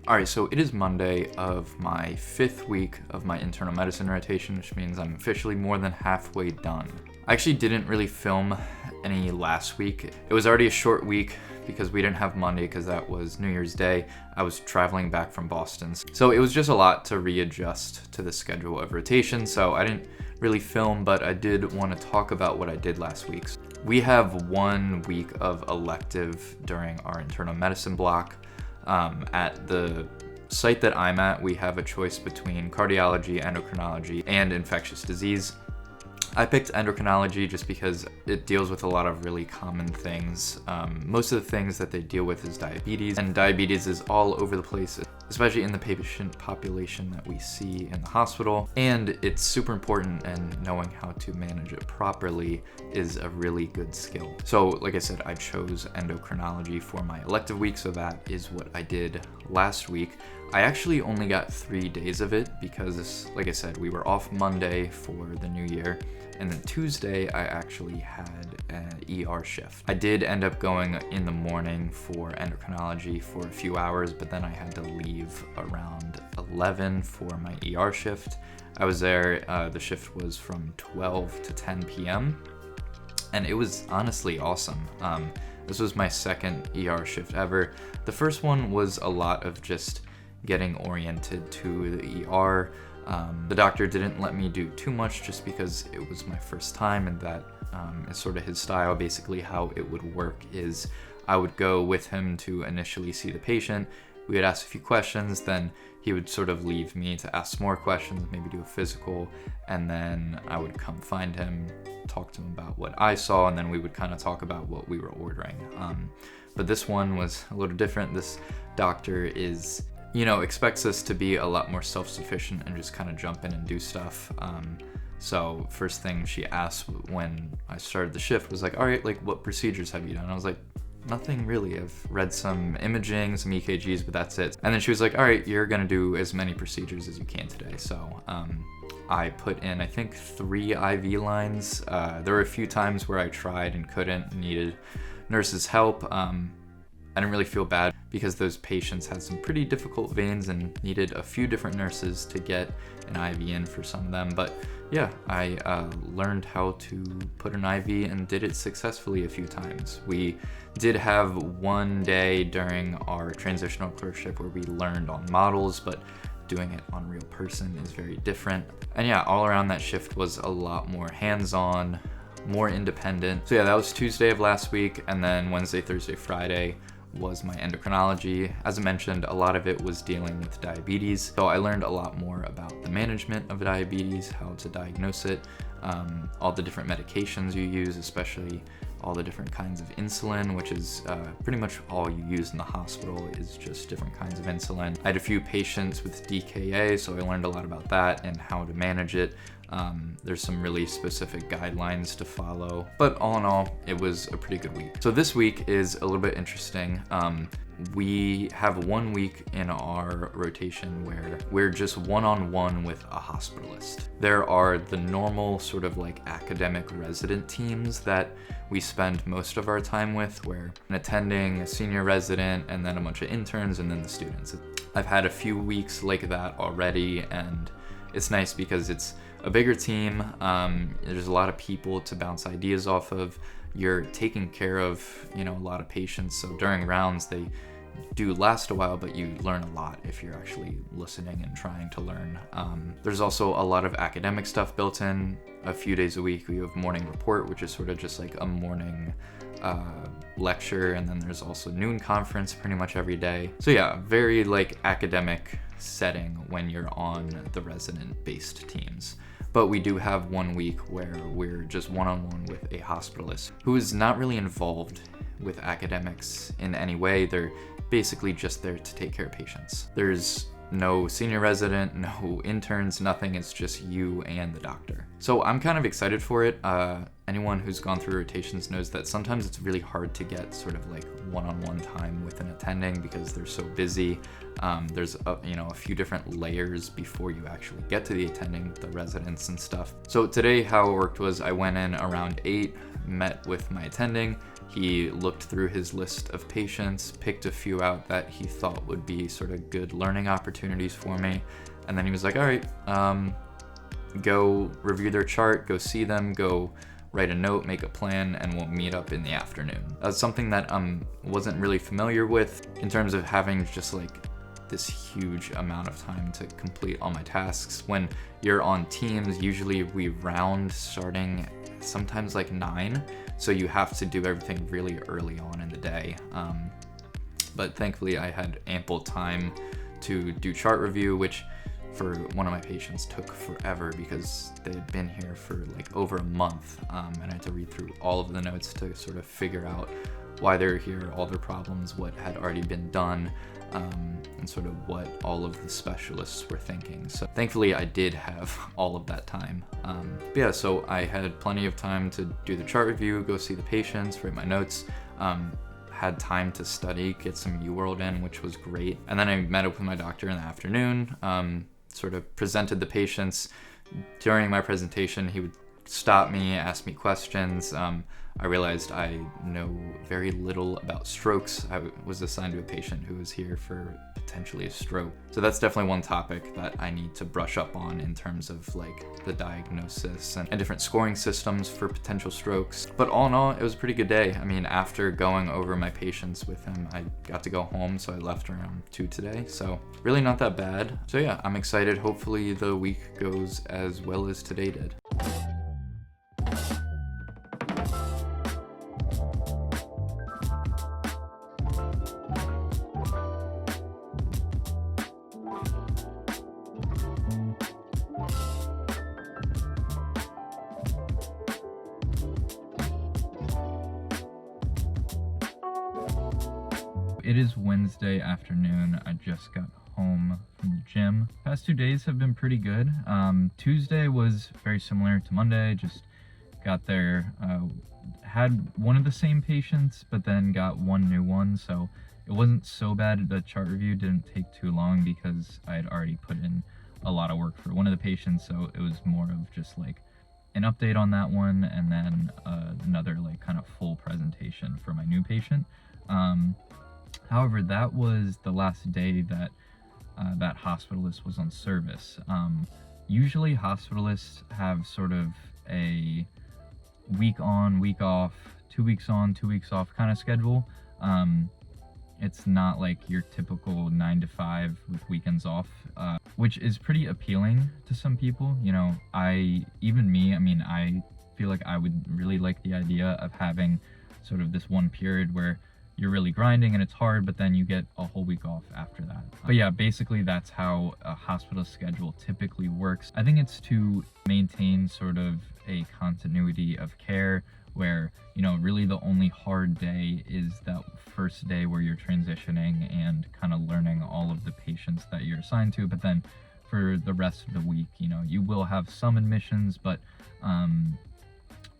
Alright, so it is Monday of my 5th week of my internal medicine rotation, which means I'm officially more than halfway done. I actually didn't really film any last week. It was already a short week because we didn't have Monday because that was New Year's Day. I was traveling back from Boston. So it was just a lot to readjust to the schedule of rotation, so I didn't really film, but I did want to talk about what I did last week. We have 1 week of elective during our internal medicine block. At the site that I'm at, we have a choice between cardiology, endocrinology, and infectious disease. I picked endocrinology just because it deals with a lot of really common things. Most of the things that they deal with is diabetes, and diabetes is all over the place, especially in the patient population that we see in the hospital. And it's super important, and knowing how to manage it properly is a really good skill. So like I said, I chose endocrinology for my elective week, so that is what I did last week. I actually only got 3 days of it because, like I said, we were off Monday for the new year, and then Tuesday I actually had an ER shift. I did end up going in the morning for endocrinology for a few hours, but then I had to leave around 11 for my ER shift. I was there, the shift was from 12 to 10 p.m. and it was honestly awesome. This was my second ER shift ever. The first one was a lot of just getting oriented to the ER. The doctor didn't let me do too much just because it was my first time, and that is sort of his style. Basically how it would work is I would go with him to initially see the patient. We would ask a few questions, then he would sort of leave me to ask more questions, maybe do a physical, and then I would come find him, talk to him about what I saw, and then we would kind of talk about what we were ordering. But this one was a little different. This doctor is, expects us to be a lot more self-sufficient and just kind of jump in and do stuff. So first thing she asked when I started the shift was like, all right, like what procedures have you done? I was like, nothing really. I've read some imaging, some EKGs, but that's it. And then she was like, all right, you're gonna do as many procedures as you can today. So I put in, I think, 3 IV lines. There were a few times where I tried and couldn't, needed nurses' help. I didn't really feel bad because those patients had some pretty difficult veins and needed a few different nurses to get an IV in for some of them. But yeah, I learned how to put an IV and did it successfully a few times. We did have 1 day during our transitional clerkship where we learned on models, but doing it on real person is very different. And yeah, all around that shift was a lot more hands-on, more independent. So yeah, that was Tuesday of last week, and then Wednesday, Thursday, Friday was my endocrinology. As I mentioned, a lot of it was dealing with diabetes. So I learned a lot more about the management of diabetes, how to diagnose it, all the different medications you use, especially all the different kinds of insulin, which is pretty much all you use in the hospital is just different kinds of insulin. I had a few patients with DKA, so I learned a lot about that and how to manage it. There's some really specific guidelines to follow, but all in all, it was a pretty good week. So this week is a little bit interesting. We have 1 week in our rotation where we're just one-on-one with a hospitalist. There are the normal sort of like academic resident teams that we spend most of our time with, where an attending, a senior resident, and then a bunch of interns, and then the students. I've had a few weeks like that already, and it's nice because it's a bigger team. There's a lot of people to bounce ideas off of. You're taking care of, a lot of patients. So during rounds, they do last a while, but you learn a lot if you're actually listening and trying to learn. There's also a lot of academic stuff built in. A few days a week, we have morning report, which is sort of just like a morning lecture, and then there's also noon conference pretty much every day. So yeah, very like academic setting when you're on the resident-based teams. But we do have 1 week where we're just one-on-one with a hospitalist who is not really involved with academics in any way. They're basically just there to take care of patients. There's no senior resident, no interns, nothing. It's just you and the doctor. So I'm kind of excited for it. Anyone who's gone through rotations knows that sometimes it's really hard to get sort of like one-on-one time with an attending because they're so busy. There's a few different layers before you actually get to the attending, the residents and stuff. So today how it worked was I went in around 8, met with my attending, He looked through his list of patients, picked a few out that he thought would be sort of good learning opportunities for me, and then he was like, all right, go review their chart, go see them, go write a note, make a plan, and we'll meet up in the afternoon. That's something that wasn't really familiar with in terms of having just like this huge amount of time to complete all my tasks. When you're on teams, usually we round starting sometimes like 9, so you have to do everything really early on in the day. But thankfully I had ample time to do chart review, which for one of my patients took forever because they had been here for like over a month, and I had to read through all of the notes to sort of figure out why they're here, all their problems, what had already been done, and sort of what all of the specialists were thinking. So thankfully I did have all of that time. But yeah, so I had plenty of time to do the chart review, go see the patients, write my notes, had time to study, get some UWorld in, which was great. And then I met up with my doctor in the afternoon, sort of presented the patients. During my presentation, he would stop me, ask me questions. I realized I know very little about strokes. I was assigned to a patient who was here for potentially a stroke. So that's definitely one topic that I need to brush up on in terms of like the diagnosis and different scoring systems for potential strokes. But all in all, it was a pretty good day. I mean, after going over my patients with him, I got to go home, so I left around 2 today. So really not that bad. So yeah, I'm excited. Hopefully the week goes as well as today did. It is Wednesday afternoon. I just got home from the gym. Past 2 days have been pretty good. Tuesday was very similar to Monday. Just got there, had one of the same patients, but then got one new one. So it wasn't so bad. The chart review didn't take too long because I had already put in a lot of work for one of the patients. So it was more of just like an update on that one, and then another like kind of full presentation for my new patient. However, that was the last day that that Hospitalist was on service. Usually hospitalists have sort of a week on, week off, 2 weeks on, 2 weeks off kind of schedule. It's not like your typical 9 to 5 with weekends off, which is pretty appealing to some people. You know, I feel like I would really like the idea of having sort of this one period where you're really grinding and it's hard, but then you get a whole week off after that. But yeah, basically that's how a hospital schedule typically works. I think it's to maintain sort of a continuity of care where, you know, really the only hard day is that first day where you're transitioning and kind of learning all of the patients that you're assigned to. But then for the rest of the week, you know, you will have some admissions, but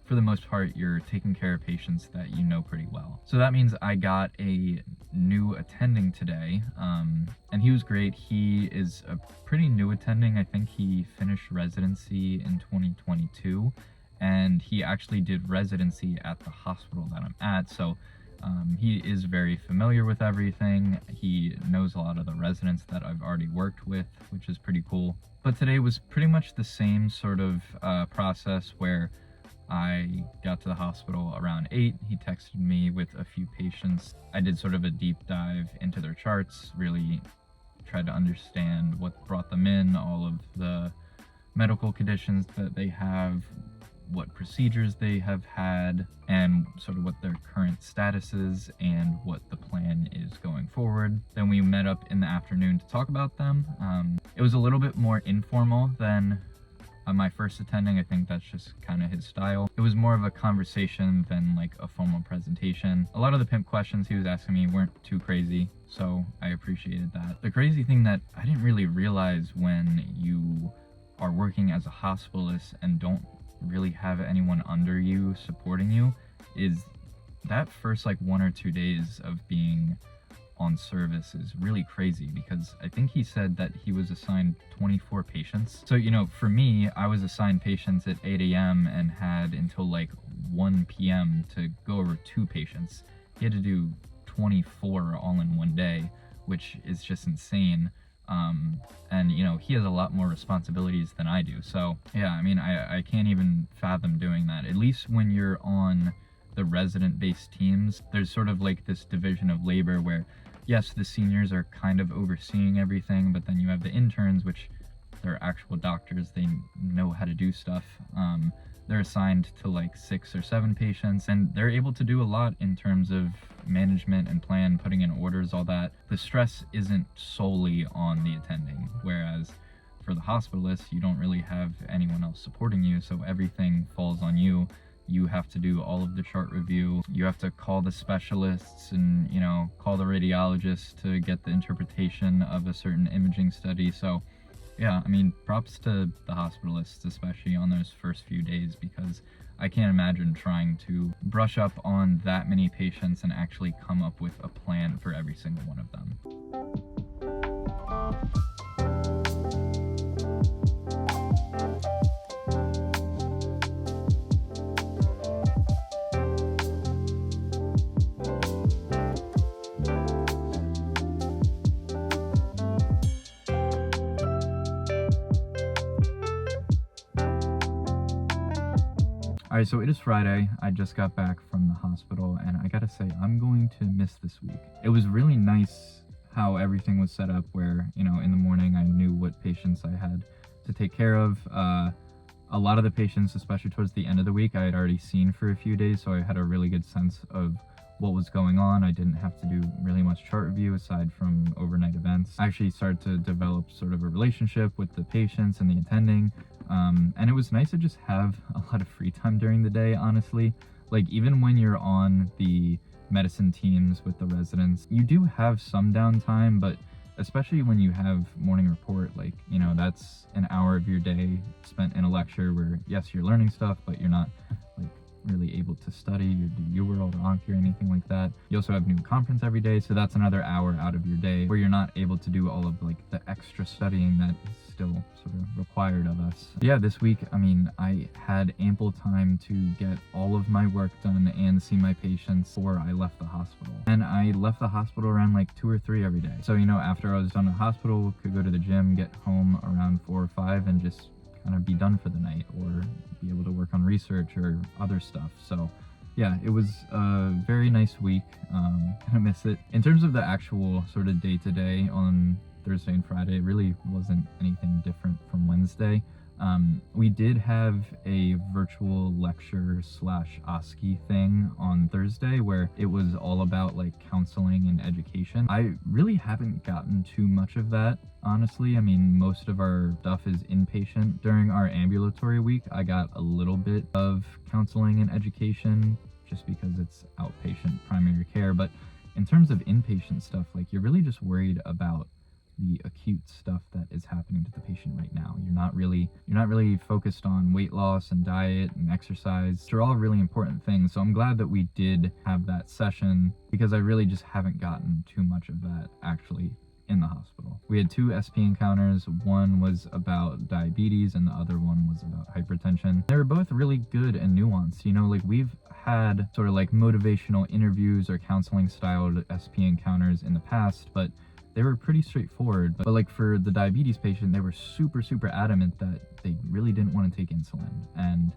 for the most part, you're taking care of patients that you know pretty well. So that means I got a new attending today, and he was great. He is a pretty new attending. I think he finished residency in 2022, and he actually did residency at the hospital that I'm at. So he is very familiar with everything. He knows a lot of the residents that I've already worked with, which is pretty cool. But today was pretty much the same sort of process where I got to the hospital around 8. He texted me with a few patients. I did sort of a deep dive into their charts, really tried to understand what brought them in, all of the medical conditions that they have, what procedures they have had, and sort of what their current status is and what the plan is going forward. Then we met up in the afternoon to talk about them. It was a little bit more informal than my first attending. I think that's just kind of his style. It was more of a conversation than like a formal presentation. A lot of the pimp questions he was asking me weren't too crazy, so I appreciated that. The crazy thing that I didn't really realize when you are working as a hospitalist and don't really have anyone under you supporting you is that first like 1 or 2 days of being on service is really crazy, because I think he said that he was assigned 24 patients. So, you know, for me, I was assigned patients at 8 a.m. and had until like 1 p.m. to go over 2 patients. He had to do 24 all in one day, which is just insane. And you know, he has a lot more responsibilities than I do. So yeah, I mean, I can't even fathom doing that. At least when you're on the resident-based teams, there's sort of like this division of labor where, yes, the seniors are kind of overseeing everything, but then you have the interns, which they're actual doctors, they know how to do stuff. They're assigned to like 6 or 7 patients, and they're able to do a lot in terms of management and plan, putting in orders, all that. The stress isn't solely on the attending, whereas for the hospitalist, you don't really have anyone else supporting you, so everything falls on you. You have to do all of the chart review. You have to call the specialists and, you know, call the radiologist to get the interpretation of a certain imaging study. So yeah, I mean, props to the hospitalists, especially on those first few days, because I can't imagine trying to brush up on that many patients and actually come up with a plan for every single one of them. Alright, so it is Friday. I just got back from the hospital, and I gotta say, I'm going to miss this week. It was really nice how everything was set up where, you know, in the morning I knew what patients I had to take care of. A lot of the patients, especially towards the end of the week, I had already seen for a few days, so I had a really good sense of what was going on. I didn't have to do really much chart review aside from overnight events. I actually started to develop sort of a relationship with the patients and the attending. And it was nice to just have a lot of free time during the day, honestly. Like, even when you're on the medicine teams with the residents, you do have some downtime, but especially when you have morning report, like, you know, that's an hour of your day spent in a lecture where, yes, you're learning stuff, but you're not, like, really able to study or do UWorld or Anki or anything like that. You also have new conference every day, so that's another hour out of your day where you're not able to do all of, like, the extra studying that is still sort of required of us. But yeah, this week, I mean, I had ample time to get all of my work done and see my patients before I left the hospital. And I left the hospital around like 2 or 3 every day. So, you know, after I was done at the hospital, could go to the gym, get home around 4 or 5, and just kind of be done for the night or be able to work on research or other stuff. So yeah, it was a very nice week. Gonna miss it. In terms of the actual sort of day-to-day on Thursday and Friday, it really wasn't anything different from Wednesday. We did have a virtual lecture slash OSCE thing on Thursday where it was all about like counseling and education. I really haven't gotten too much of that, honestly. I mean, most of our stuff is inpatient. During our ambulatory week, I got a little bit of counseling and education just because it's outpatient primary care. But in terms of inpatient stuff, like, you're really just worried about the acute stuff that is happening to the patient right now. You're not really focused on weight loss and diet and exercise, which are all really important things. So I'm glad that we did have that session because I really just haven't gotten too much of that actually in the hospital. We had 2 SP encounters. One was about diabetes and the other one was about hypertension. They were both really good and nuanced. You know, like, we've had sort of like motivational interviews or counseling styled SP encounters in the past, but they were pretty straightforward. But like for the diabetes patient, they were super adamant that they really didn't want to take insulin. And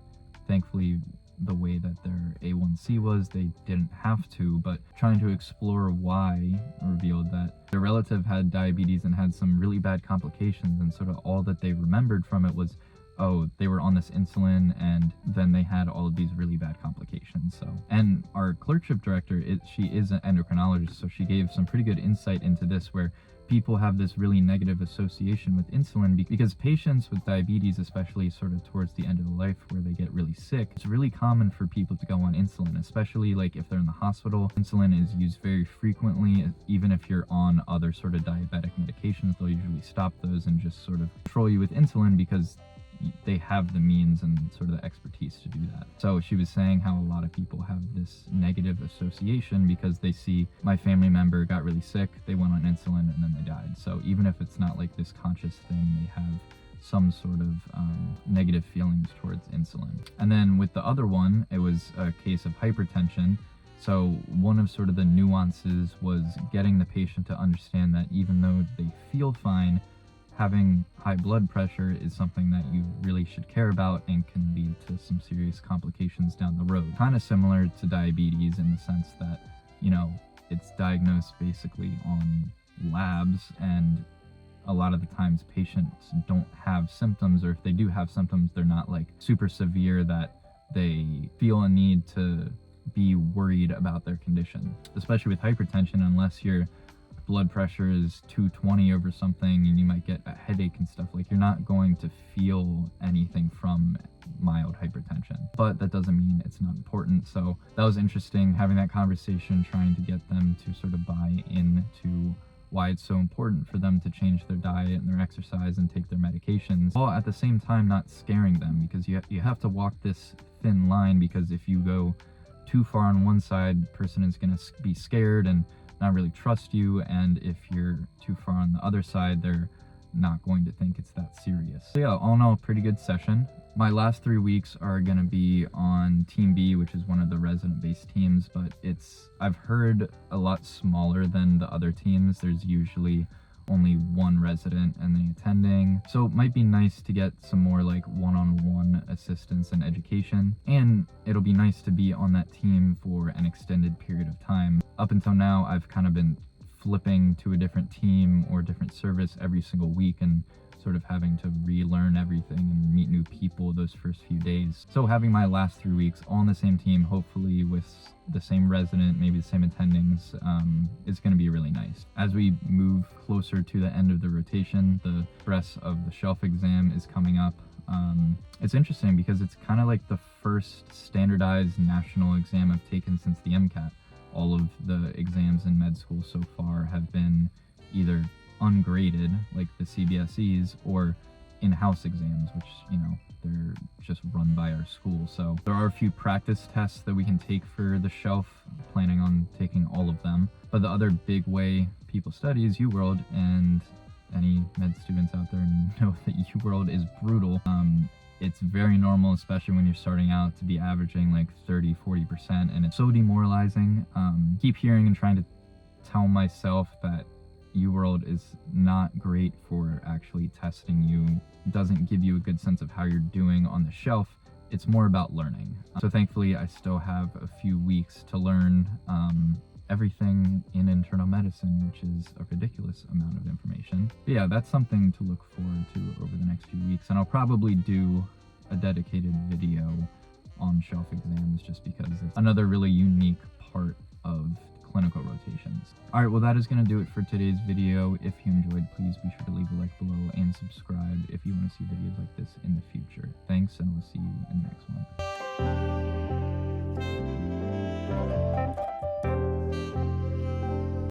thankfully, the way that their A1C was, they didn't have to, but trying to explore why revealed that their relative had diabetes and had some really bad complications, and sort of all that they remembered from it was, oh, they were on this insulin and then they had all of these really bad complications. So, and our clerkship director, she is an endocrinologist, so she gave some pretty good insight into this, where people have this really negative association with insulin because patients with diabetes, especially sort of towards the end of the life where they get really sick, it's really common for people to go on insulin, especially like if they're in the hospital. Insulin is used very frequently. Even if you're on other sort of diabetic medications, they'll usually stop those and just sort of control you with insulin because they have the means and sort of the expertise to do that. So she was saying how a lot of people have this negative association because they see, my family member got really sick, they went on insulin and then they died. So even if it's not like this conscious thing, they have some sort of negative feelings towards insulin. And then with the other one, it was a case of hypertension. So one of sort of the nuances was getting the patient to understand that even though they feel fine, having high blood pressure is something that you really should care about and can lead to some serious complications down the road. Kind of similar to diabetes in the sense that, you know, it's diagnosed basically on labs, and a lot of the times patients don't have symptoms, or if they do have symptoms, they're not like super severe that they feel a need to be worried about their condition. Especially with hypertension, unless your blood pressure is 220 over something and you might get a headache and stuff, like, you're not going to feel anything from mild hypertension. But that doesn't mean it's not important. So that was interesting, having that conversation, trying to get them to sort of buy into why it's so important for them to change their diet and their exercise and take their medications, while at the same time not scaring them, because you have to walk this thin line, because if you go too far on one side, person is going to be scared and not really trust you, and if you're too far on the other side, they're not going to think it's that serious. So yeah, all in all, pretty good session. My last 3 weeks are going to be on Team B, which is one of the resident-based teams, but I've heard a lot smaller than the other teams. There's usually only one resident and the attending. So it might be nice to get some more like one-on-one assistance and education. And it'll be nice to be on that team for an extended period of time. Up until now, I've kind of been flipping to a different team or different service every single week, and sort of having to relearn everything and meet new people those first few days. So having my last 3 weeks all on the same team, hopefully with the same resident, maybe the same attendings, is going to be really nice. As we move closer to the end of the rotation, the stress of the shelf exam is coming up. It's interesting because it's kind of like the first standardized national exam I've taken since the MCAT. All of the exams in med school so far have been either ungraded, like the CBSEs, or in-house exams, which, you know, they're just run by our school. So there are a few practice tests that we can take for the shelf, planning on taking all of them. But the other big way people study is UWorld, and any med students out there know that UWorld is brutal. It's very normal, especially when you're starting out, to be averaging like 30-40%, and it's so demoralizing. Keep hearing and trying to tell myself that UWorld is not great for actually testing you, doesn't give you a good sense of how you're doing on the shelf. It's more about learning. So thankfully, I still have a few weeks to learn everything in internal medicine, which is a ridiculous amount of information. But yeah, that's something to look forward to over the next few weeks, and I'll probably do a dedicated video on shelf exams, just because it's another really unique part of clinical rotations. All right, well, that is going to do it for today's video. If you enjoyed, please be sure to leave a like below and subscribe if you want to see videos like this in the future. Thanks, and we'll see you in the next one.